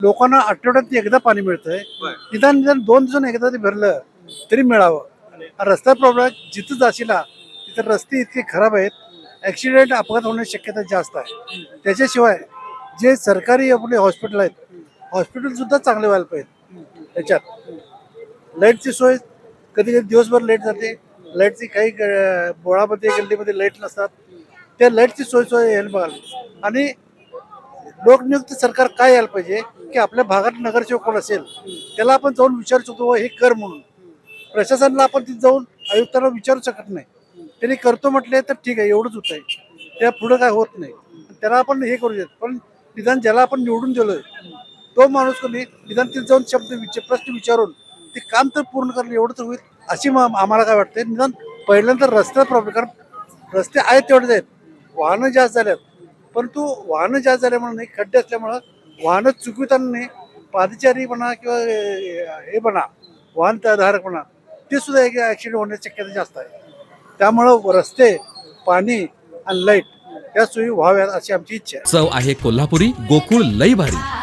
लोकांना आठवड्यात एकदा पाणी मिळतंय. निदान निदान 2 दिवसांनी एकदा तरी भरलं तरी मिळावं. रस्ता प्रॉब्लेम जिथं जाशीला तिथं रस्ते इतके खराब आहेत, ॲक्सिडेंट अपघात होण्याची शक्यता जास्त आहे. त्याच्याशिवाय जे सरकारी आपले हॉस्पिटल आहेत, हॉस्पिटल सुद्धा चांगले व्हायला पाहिजेत. त्याच्यात लाईटची सोय कधी कधी दिवसभर लाईट जाते. लाईटची काही बोळामध्ये गल्लीमध्ये लाईट नसतात. त्या लाईटची सोय यायला बघायला. आणि लोकनियुक्त सरकार काय यायला पाहिजे की आपल्या भागात नगरसेवक कोण असेल त्याला आपण जाऊन विचारू शकतो हे कर म्हणून. प्रशासनाला आपण तिथे जाऊन आयुक्तांना विचारू शकत नाही. त्यांनी करतो म्हटले तर ठीक आहे, एवढंच होत आहे. त्या पुढं काय होत नाही. त्याला आपण हे करू शकतो. पण निदान ज्याला आपण निवडून दिलोय तो माणूस कोणी निदान तिथे जाऊन प्रश्न विचारून ते काम तर पूर्ण करणं एवढं तर होईल अशी आम्हाला काय वाटतंय. निदान पहिल्यांदा रस्ता प्रॉब्लेम, कारण रस्ते आहेत तेवढेच आहेत, वाहनं जास्त झाल्यात. परंतु वाहनं जास्त झाल्यामुळे नाही, खड्डे असल्यामुळं वाहनं चुकविताना नाही, पादचारी म्हणा किंवा हे म्हणा वाहन धारक म्हणा ते सुद्धा एक ॲक्सिडेंट होण्याची शक्यता जास्त आहे. त्यामुळं रस्ते, पाणी आणि लाईट या सोयी व्हाव्यात अशी आमची इच्छा आहे. चव आहे कोल्हापुरी, गोकुळ लई भारी.